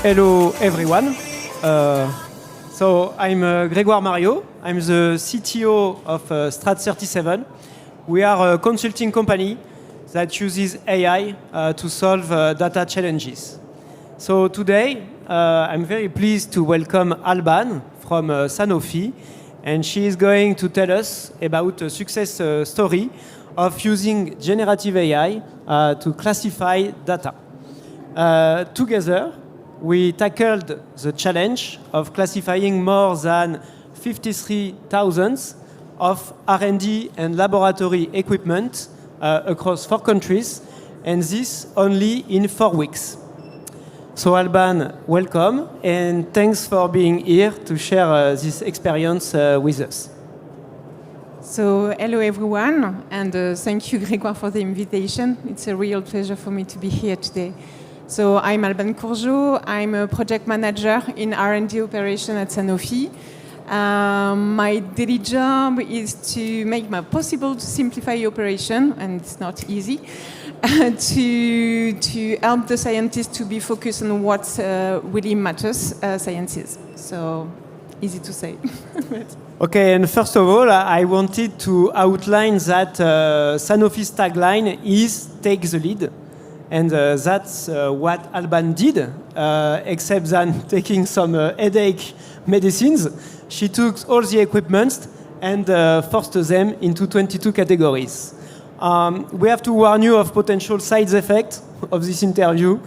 Hello everyone. So I'm Grégoire Mario. I'm the CTO of Strat37. We are a consulting company that uses AI to solve data challenges. So today I'm very pleased to welcome Alban from Sanofi, and she is going to tell us about a success story of using generative AI to classify data. Together, we tackled the challenge of classifying more than 53,000 of R&D and laboratory equipment across 4 countries, and this only in 4 weeks. So Alban, welcome, and thanks for being here to share this experience with us. So hello everyone, and thank you Grégoire for the invitation. It's a real pleasure for me to be here today. So I'm Alban Courgeot. I'm a project manager in R&D operation at Sanofi. My daily job is to make it possible to simplify operation, and it's not easy, to help the scientists to be focused on what really matters, sciences. So easy to say. Okay, and first of all, I wanted to outline that Sanofi's tagline is "Take the lead." And that's what Alban did, except than taking some headache medicines. She took all the equipment and forced them into 22 categories. We have to warn you of potential side effects of this interview,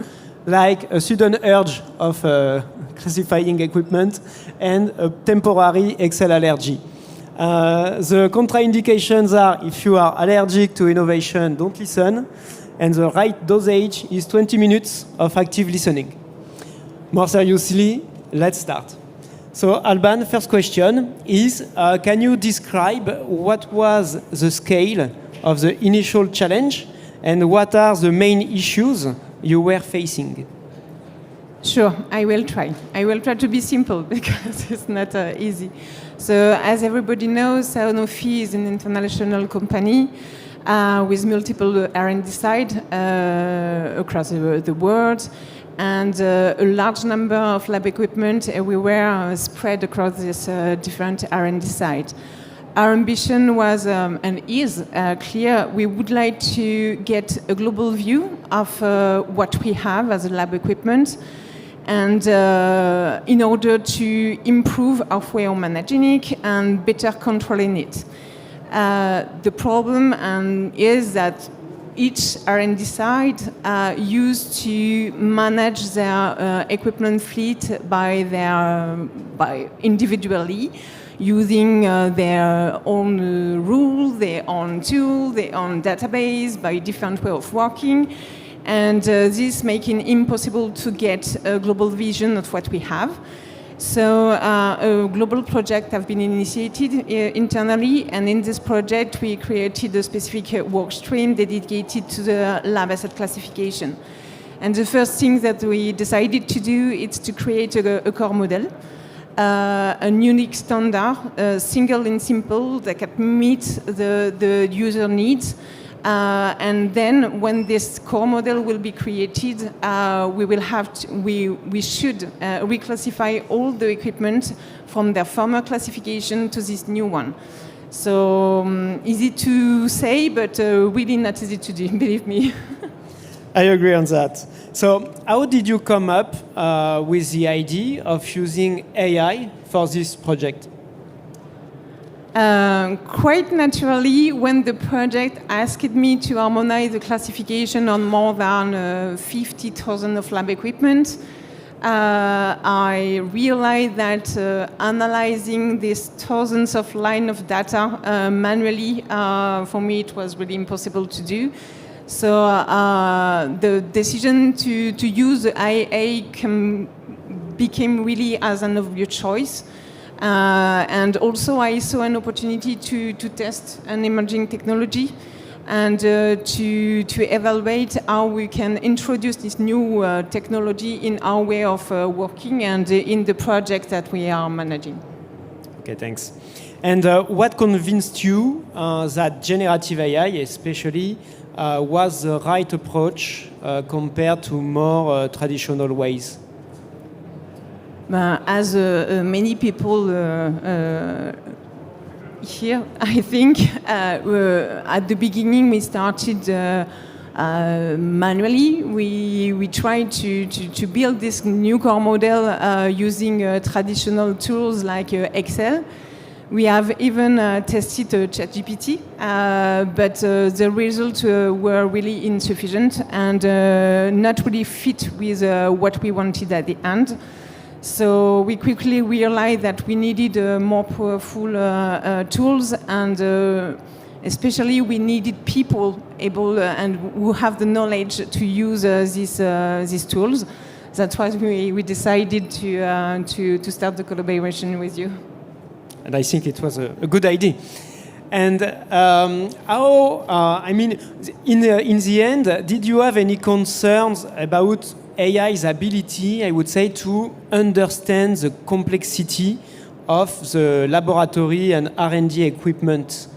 like a sudden urge of classifying equipment and a temporary Excel allergy. The contraindications are: if you are allergic to innovation, don't listen. And the right dosage is 20 minutes of active listening. More seriously, let's start. So Alban, first question is, can you describe what was the scale of the initial challenge and what are the main issues you were facing? Sure, I will try. I will try to be simple because it's not easy. So as everybody knows, Sanofi is an international company with multiple R&D sites across the world, and a large number of lab equipment everywhere spread across this different R&D sites. Our ambition was and is clear. We would like to get a global view of what we have as a lab equipment, and in order to improve our way of managing it and better controlling it. The problem is that each R&D site used to manage their equipment fleet by individually, using their own rule, their own tool, their own database, by different way of working, and this making impossible to get a global vision of what we have. So a global project has been initiated internally, and in this project we created a specific work stream dedicated to the lab asset classification. And the first thing that we decided to do is to create a core model, a unique standard, single and simple, that can meet the user needs. And then, when this core model will be created, we should reclassify all the equipment from their former classification to this new one. So easy to say, but really not easy to do, believe me. I agree on that. So how did you come up with the idea of using AI for this project? Quite naturally, when the project asked me to harmonize the classification on more than 50,000 of lab equipment, I realized that analyzing these thousands of lines of data manually, for me it was really impossible to do. So the decision to use the AI became really as an obvious choice. And also I saw an opportunity to test an emerging technology and to evaluate how we can introduce this new technology in our way of working and in the project that we are managing. Okay, thanks. And what convinced you that generative AI especially was the right approach compared to more traditional ways? As many people here, I think, at the beginning we started manually. We tried to build this new core model using traditional tools like Excel. We have even tested ChatGPT, but the results were really insufficient and not really fit with what we wanted at the end. So we quickly realized that we needed more powerful tools, and especially we needed people able and who have the knowledge to use these tools. That's why we decided to start the collaboration with you. And I think it was a good idea. And in the end, did you have any concerns about AI's ability, I would say, to understand the complexity of the laboratory and R&D equipment?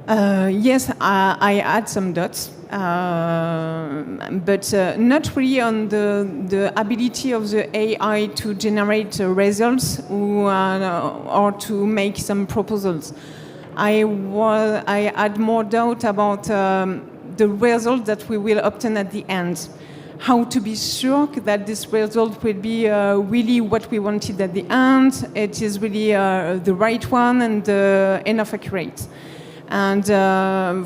Yes, I had some doubts, but not really on the ability of the AI to generate results or to make some proposals. I had more doubt about the result that we will obtain at the end. How to be sure that this result will be really what we wanted at the end, it is really the right one and enough accurate. And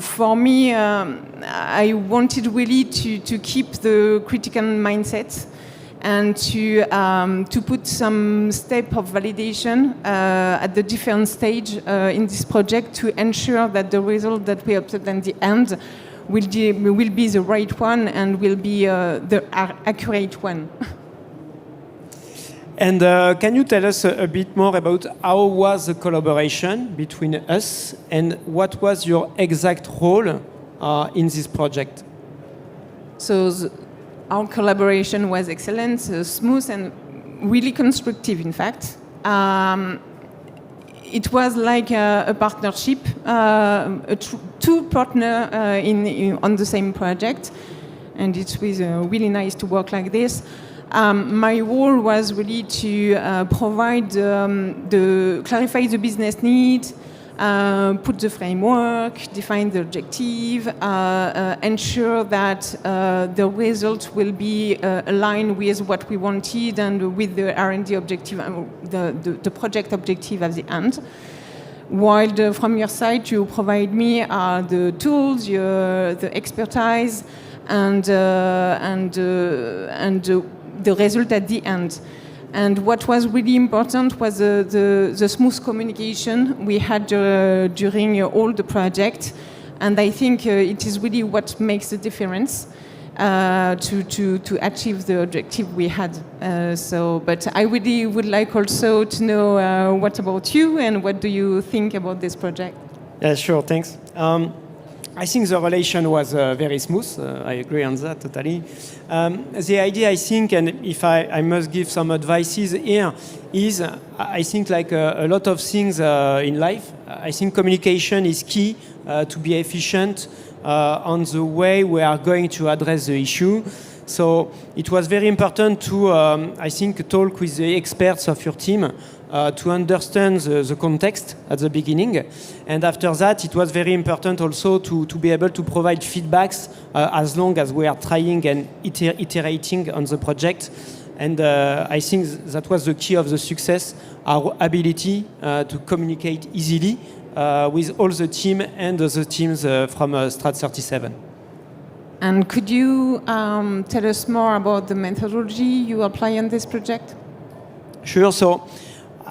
for me, I wanted really to keep the critical mindset and to put some step of validation at the different stage in this project to ensure that the result that we obtain at the end will be the right one and will be the accurate one. And can you tell us a bit more about how was the collaboration between us and what was your exact role in this project? So our collaboration was excellent, smooth and really constructive, in fact. It was like a partnership, two partners on the same project, and it was really nice to work like this. My role was really to clarify the business need, put the framework, define the objective, ensure that the result will be aligned with what we wanted and with the R&D objective, the project objective at the end. While from your side, you provide me the tools, the expertise, and the result at the end. And what was really important was the smooth communication we had during all the project. And I think it is really what makes the difference to achieve the objective we had. But I really would like also to know what about you and what do you think about this project? Yeah, sure, thanks. I think the relation was very smooth. I agree on that totally. The idea, I think, and if I must give some advices here, is I think like a lot of things in life, I think communication is key to be efficient on the way we are going to address the issue. So it was very important to, I think, talk with the experts of your team to understand the context at the beginning. And after that, it was very important also to be able to provide feedbacks as long as we are trying and iterating on the project. And I think that was the key of the success, our ability to communicate easily with all the team and the teams from Strat 37. And could you tell us more about the methodology you apply on this project? Sure. So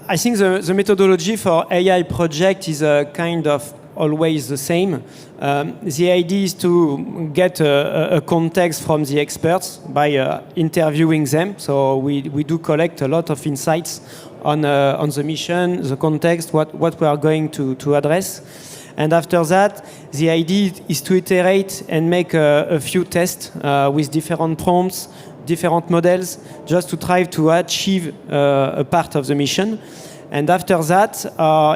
I think the methodology for AI project is kind of always the same. The idea is to get a context from the experts by interviewing them. So we do collect a lot of insights on the mission, the context, what we are going to address. And after that, the idea is to iterate and make a few tests with different prompts, different models, just to try to achieve a part of the mission. And after that,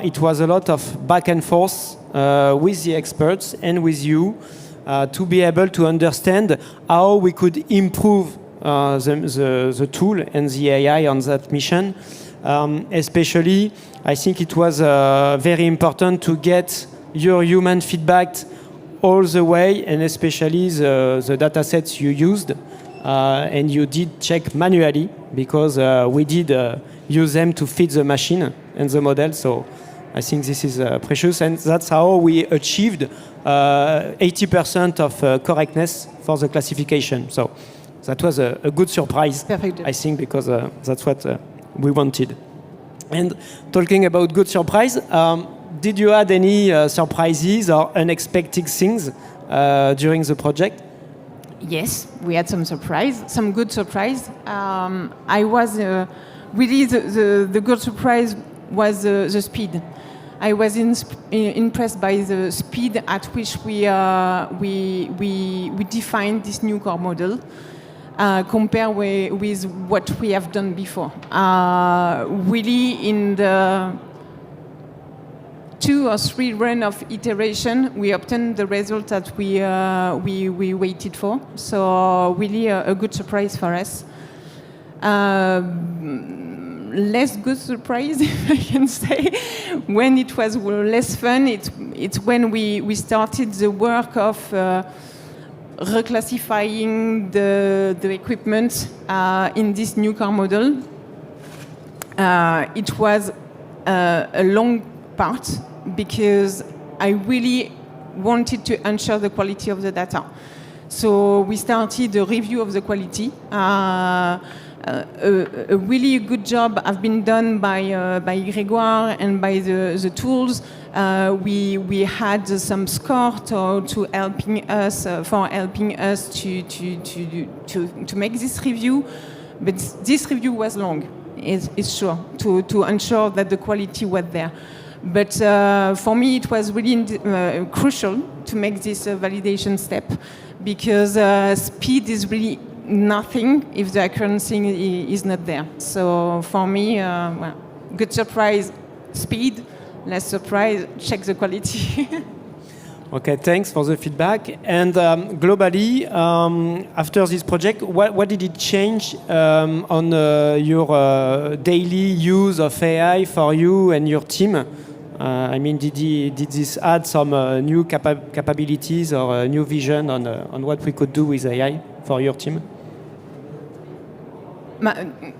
it was a lot of back and forth with the experts and with you to be able to understand how we could improve the tool and the AI on that mission. Especially, I think it was very important to get your human feedback all the way, and especially the data sets you used. And you did check manually, because we did use them to fit the machine and the model. So I think this is precious, and that's how we achieved 80% of correctness for the classification. So that was a good surprise, Perfect. I think, because that's what we wanted. And talking about good surprise, did you had any surprises or unexpected things during the project? Yes, we had some good surprise. I was really the good surprise was the speed. I was impressed by the speed at which we defined this new core model compared with what we have done before. Really, in the 2 or 3 run of iteration, we obtained the result that we waited for. So really a good surprise for us. Less good surprise, if I can say, when it was less fun, it's when we started the work of reclassifying the equipment in this new car model. It was a long part, because I really wanted to ensure the quality of the data. So we started a review of the quality. A really good job have been done by Grégoire and by the tools. We had some score to helping us to make this review, but this review was long. It's sure to ensure that the quality was there. But for me, it was really crucial to make this validation step, because speed is really nothing if the accuracy is not there. So for me, good surprise, speed. Less surprise, check the quality. Okay, thanks for the feedback. And globally, after this project, what did it change on your daily use of AI for you and your team? I mean, did this add some new capabilities or a new vision on what we could do with AI for your team?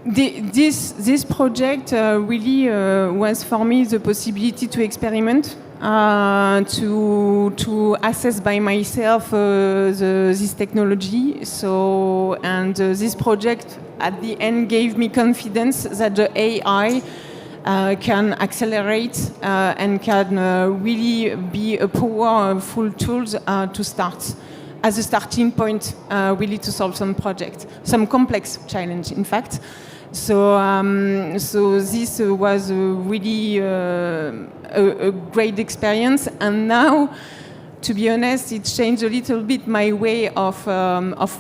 This project really was for me the possibility to experiment, to assess by myself this technology. So, and this project at the end gave me confidence that the AI can accelerate and can really be a powerful tool to start. As a starting point, really to solve some project, some complex challenge, in fact. So, so this was really a great experience. And now, to be honest, it changed a little bit my way of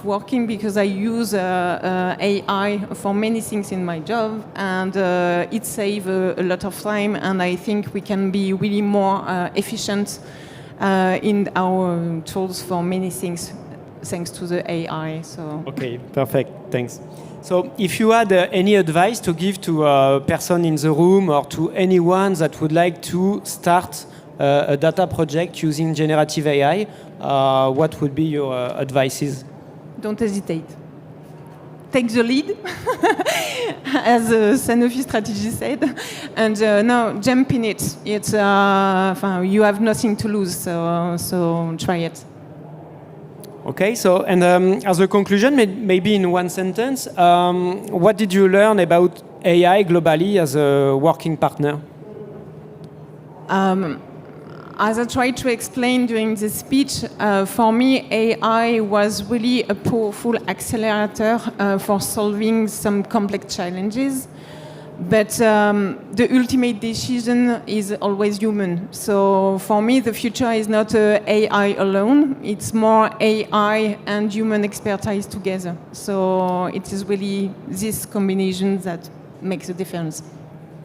working, because I use AI for many things in my job, and it saves a lot of time. And I think we can be really more efficient in our tools for many things, thanks to the AI. So. Okay, perfect. Thanks. So, if you had any advice to give to a person in the room or to anyone that would like to start a data project using generative AI, what would be your advices? Don't hesitate. Take the lead, as Sanofi strategy said, and no, jump in it. It's you have nothing to lose, so try it. Okay, so and as a conclusion, maybe in one sentence, what did you learn about AI globally as a working partner? As I tried to explain during the speech, for me, AI was really a powerful accelerator for solving some complex challenges. But the ultimate decision is always human. So for me, the future is not AI alone. It's more AI and human expertise together. So it is really this combination that makes a difference.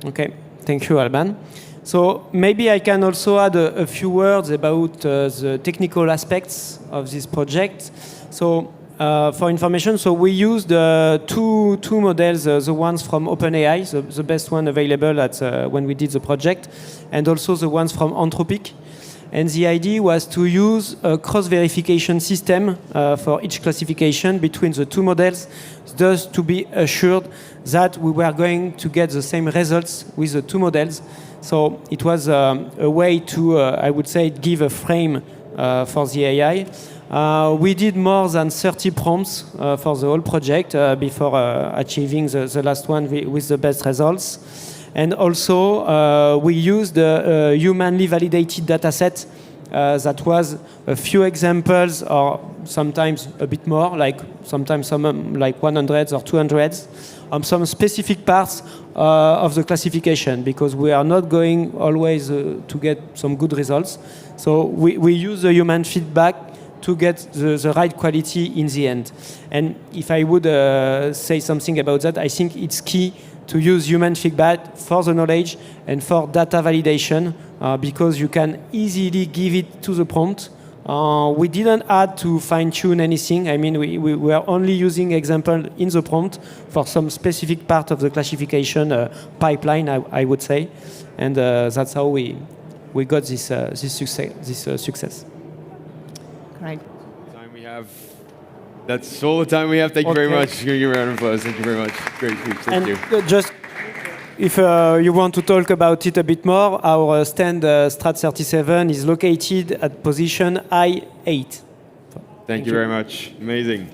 Okay, thank you, Alban. So maybe I can also add a few words about the technical aspects of this project. So for information, so we used two models, the ones from OpenAI, the best one available at when we did the project, and also the ones from Anthropic. And the idea was to use a cross-verification system for each classification between the two models, thus to be assured that we were going to get the same results with the two models. So it was a way to, I would say, give a frame for the AI. We did more than 30 prompts for the whole project before achieving the last one with the best results. And also, we used a humanly validated dataset that was a few examples, or sometimes a bit more, like sometimes some like 100 or 200, on some specific parts of the classification, because we are not going always to get some good results. So we use the human feedback to get the right quality in the end. And if I would say something about that, I think it's key to use human feedback for the knowledge and for data validation, because you can easily give it to the prompt. We didn't add to fine-tune anything. I mean, we were only using example in the prompt for some specific part of the classification pipeline, I would say. And that's how we got this success. Right. Time we have. That's all the time we have. Thank you very much. Give you a round of applause. Thank you very much. Great speech. Thank you. Just if you want to talk about it a bit more, our stand Strat 37 is located at position I8. Thank you very much. Amazing.